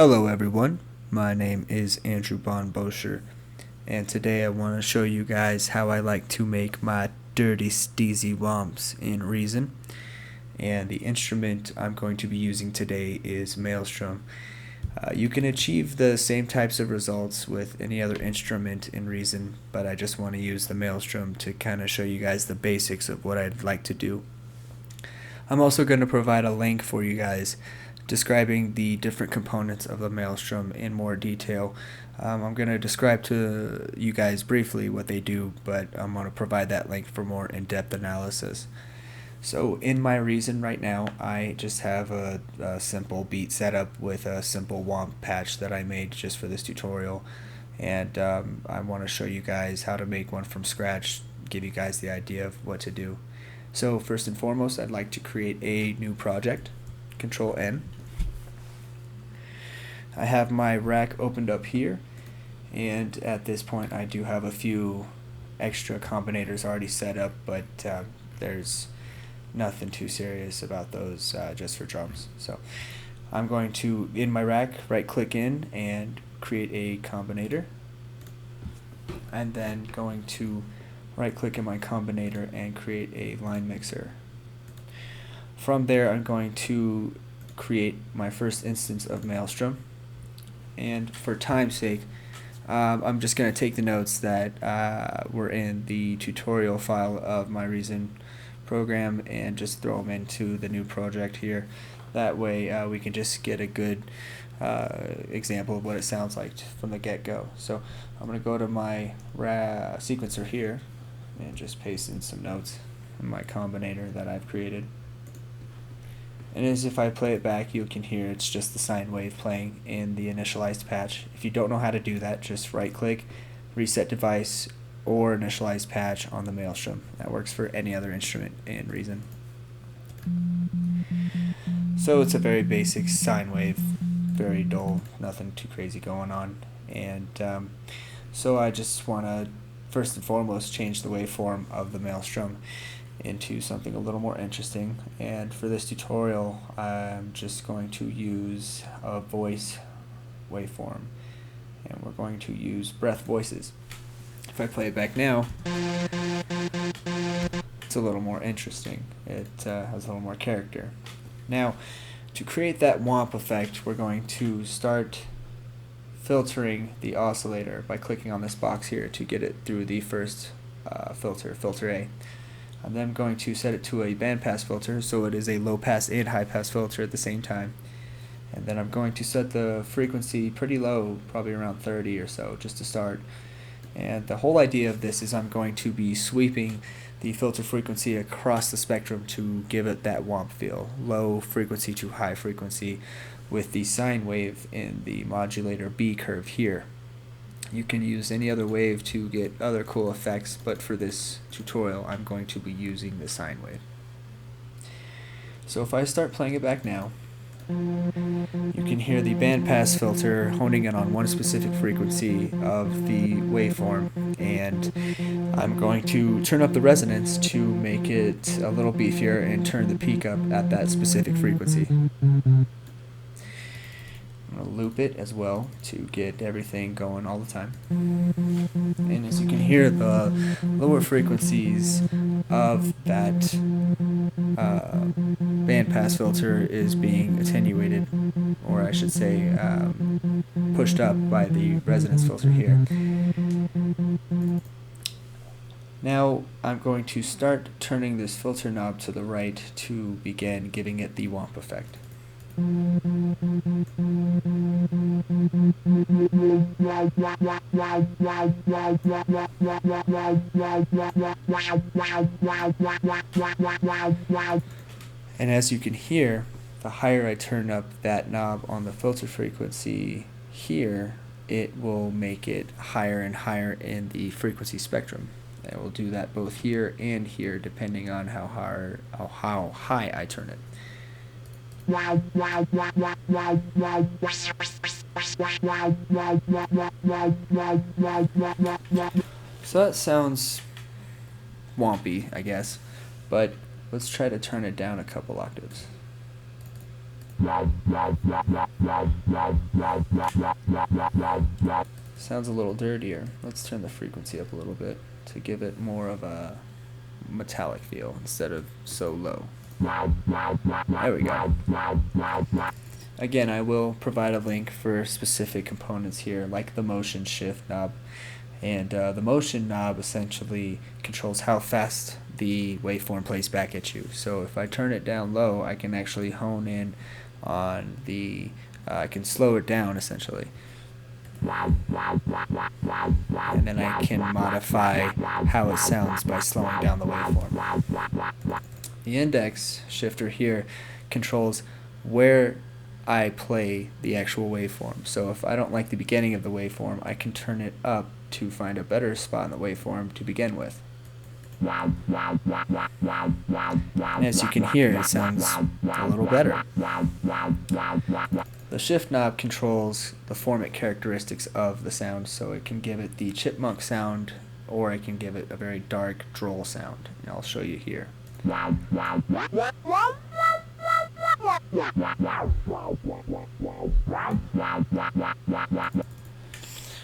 Hello everyone, my name is Andrew Bosher, and today I want to show you guys how I like to make my dirty steezy whomps in Reason. And the instrument I'm going to be using today is Maelstrom. You can achieve the same types of results with any other instrument in Reason, but I just want to use the Maelstrom to kind of show you guys the basics of what I'd like to do. I'm also going to provide a link for you guys describing the different components of the Maelstrom in more detail. I'm going to describe to you guys briefly what they do, but I'm going to provide that link for more in-depth analysis. So in my Reason right now, I just have a simple beat setup with a simple Whomp patch that I made just for this tutorial, and I want to show you guys how to make one from scratch, give you guys the idea of what to do. So first and foremost, I'd like to create a new project. Control N. I have my rack opened up here, and at this point I do have a few extra combinators already set up, but there's nothing too serious about those, just for drums. So I'm going to, in my rack, right click in and create a combinator, and then going to right click in my combinator and create a line mixer. From there I'm going to create my first instance of Maelstrom, and for time's sake I'm just going to take the notes that were in the tutorial file of my Reason program and just throw them into the new project here. That way we can just get a good example of what it sounds like from the get-go. So I'm going to go to my sequencer here and just paste in some notes in my combinator that I've created. And as if I play it back, you can hear it's just the sine wave playing in the initialized patch. If you don't know how to do that, just right click, reset device, or initialize patch on the Maelstrom. That works for any other instrument in Reason. So it's a very basic sine wave, very dull, nothing too crazy going on. And so I just want to first and foremost change the waveform of the Maelstrom into something a little more interesting, and for this tutorial I'm just going to use a voice waveform, and we're going to use breath voices. If I play it back now, it's a little more interesting. It has a little more character. Now, to create that Whomp effect, we're going to start filtering the oscillator by clicking on this box here to get it through the first filter A. I'm then going to set it to a bandpass filter, so it is a low pass and high pass filter at the same time. And then I'm going to set the frequency pretty low, probably around 30 or so, just to start. And the whole idea of this is I'm going to be sweeping the filter frequency across the spectrum to give it that Whomp feel, low frequency to high frequency, with the sine wave in the modulator B curve here. You can use any other wave to get other cool effects, but for this tutorial I'm going to be using the sine wave. So if I start playing it back now, you can hear the bandpass filter honing in on one specific frequency of the waveform, and I'm going to turn up the resonance to make it a little beefier and turn the peak up at that specific frequency. I'm going to loop it as well to get everything going all the time. And as you can hear, the lower frequencies of that bandpass filter is being attenuated, or I should say pushed up by the resonance filter here. Now I'm going to start turning this filter knob to the right to begin giving it the Whomp effect. And as you can hear, the higher I turn up that knob on the filter frequency here, it will make it higher and higher in the frequency spectrum. It will do that both here and here, depending on how high I turn it. So that sounds wompy, I guess, but let's try to turn it down a couple octaves. Sounds a little dirtier. Let's turn the frequency up a little bit to give it more of a metallic feel instead of so low. There we go. Again, I will provide a link for specific components here, like the motion shift knob. And the motion knob essentially controls how fast the waveform plays back at you. So if I turn it down low, I can actually hone in on the, I can slow it down essentially. And then I can modify how it sounds by slowing down the waveform. The index shifter here controls where I play the actual waveform. So if I don't like the beginning of the waveform, I can turn it up to find a better spot in the waveform to begin with. And as you can hear, it sounds a little better. The shift knob controls the format characteristics of the sound, so it can give it the chipmunk sound, or it can give it a very dark, droll sound. And I'll show you here.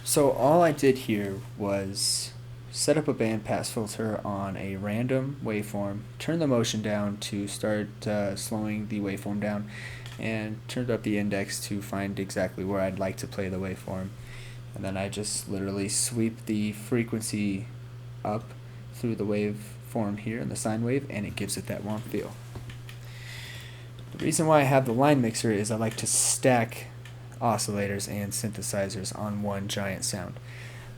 So all I did here was set up a bandpass filter on a random waveform, turn the motion down to start slowing the waveform down, and turned up the index to find exactly where I'd like to play the waveform. And then I just literally sweep the frequency up through the waveform here in the sine wave, and it gives it that Whomp feel. The reason why I have the line mixer is I like to stack oscillators and synthesizers on one giant sound.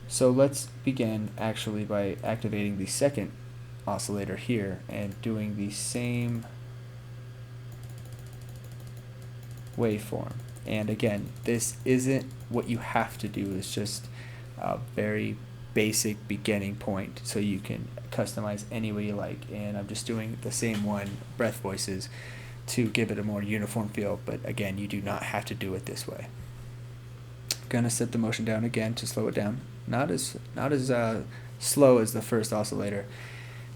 So let's begin actually by activating the second oscillator here and doing the same waveform. And again, this isn't what you have to do, it's just a very basic beginning point, so you can customize any way you like. And I'm just doing the same one, breath voices, to give it a more uniform feel, but again, you do not have to do it this way. I'm gonna set the motion down again to slow it down, not as slow as the first oscillator,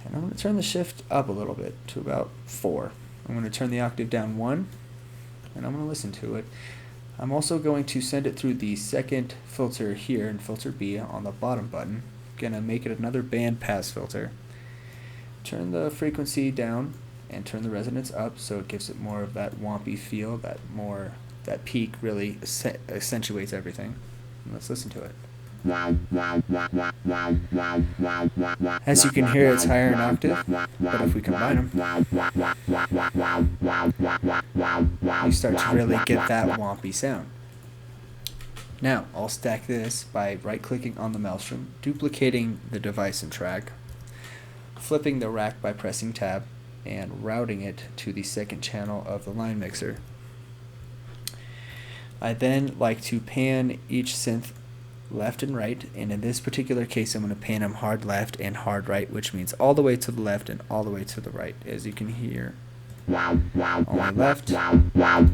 and I'm gonna turn the shift up a little bit to about 4. I'm gonna turn the octave down 1, and I'm gonna listen to it. I'm also going to send it through the second filter here in filter B on the bottom button. Gonna make it another bandpass filter. Turn the frequency down and turn the resonance up so it gives it more of that wompy feel, that peak really accentuates everything. And let's listen to it. As you can hear, it's higher in octave, but if we combine them, you start to really get that wompy sound. Now, I'll stack this by right-clicking on the maelstrom, duplicating the device and track, flipping the rack by pressing tab, and routing it to the second channel of the line mixer. I then like to pan each synth left and right, and in this particular case I'm going to pan them hard left and hard right, which means all the way to the left and all the way to the right. As you can hear, only left, only right,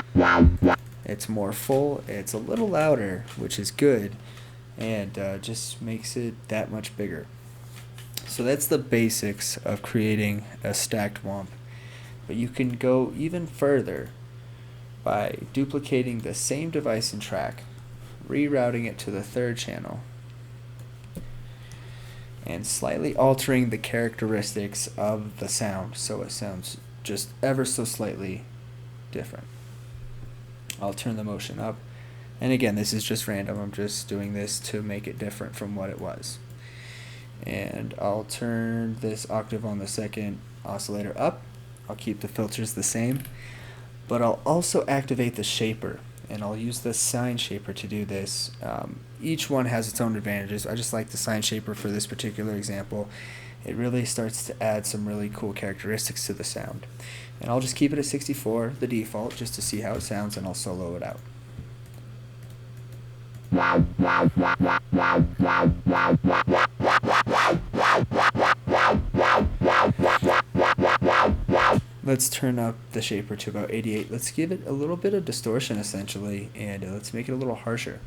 combined. It's more full, it's a little louder, which is good, and just makes it that much bigger. So that's the basics of creating a stacked Whomp. But you can go even further by duplicating the same device and track, rerouting it to the third channel, and slightly altering the characteristics of the sound so it sounds just ever so slightly different. I'll turn the motion up, and again, this is just random, I'm just doing this to make it different from what it was. And I'll turn this octave on the second oscillator up. I'll keep the filters the same, but I'll also activate the shaper, and I'll use the sine shaper to do this. Each one has its own advantages. I just like the sine shaper for this particular example. It really starts to add some really cool characteristics to the sound. And I'll just keep it at 64, the default, just to see how it sounds, and I'll solo it out. Let's turn up the shaper to about 88. Let's give it a little bit of distortion essentially, and let's make it a little harsher.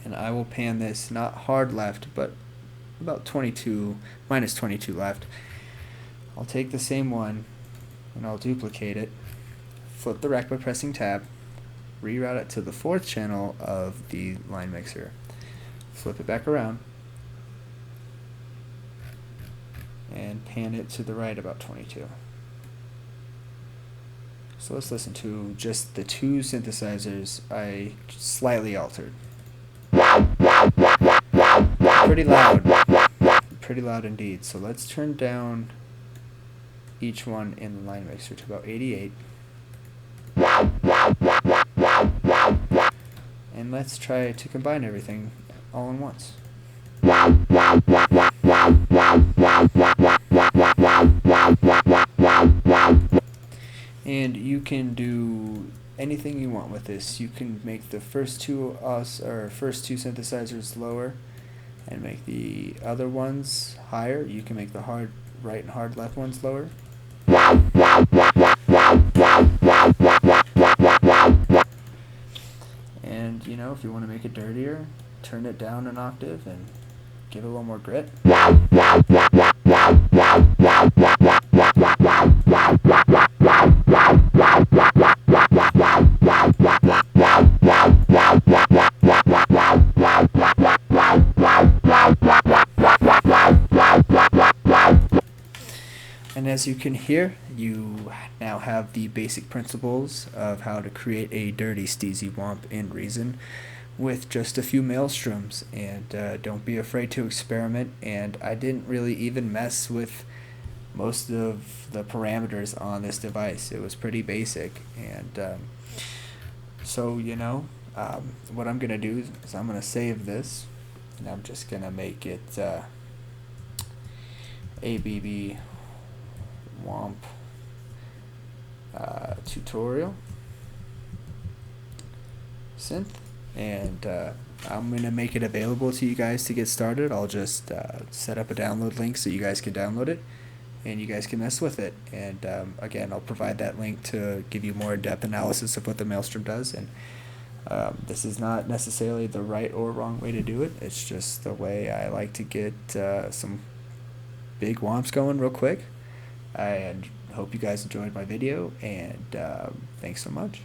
And I will pan this not hard left, but about 22, minus 22 left. I'll take the same one, and I'll duplicate it, flip the rack by pressing tab, reroute it to the 4th channel of the line mixer, flip it back around, and pan it to the right about 22. So let's listen to just the 2 synthesizers I slightly altered. Pretty loud indeed. So let's turn down each one in the line mixer to about 88. And let's try to combine everything all in once. And you can do anything you want with this. You can make the first two synthesizers lower and make the other ones higher. You can make the hard right and hard left ones lower. And you know, if you want to make it dirtier, turn it down an octave and give it a little more grit. And as you can hear, you now have the basic principles of how to create a dirty steezy whomp in Reason with just a few maelstroms. And don't be afraid to experiment. And I didn't really even mess with most of the parameters on this device. It was pretty basic. And so, you know, what I'm going to do is I'm going to save this. And I'm just going to make it ABB Whomp tutorial synth, and I'm going to make it available to you guys to get started. I'll just set up a download link so you guys can download it and you guys can mess with it. And again, I'll provide that link to give you more in-depth analysis of what the Maelstrom does. And this is not necessarily the right or wrong way to do it. It's just the way I like to get some big whomps going real quick. I hope you guys enjoyed my video, and thanks so much.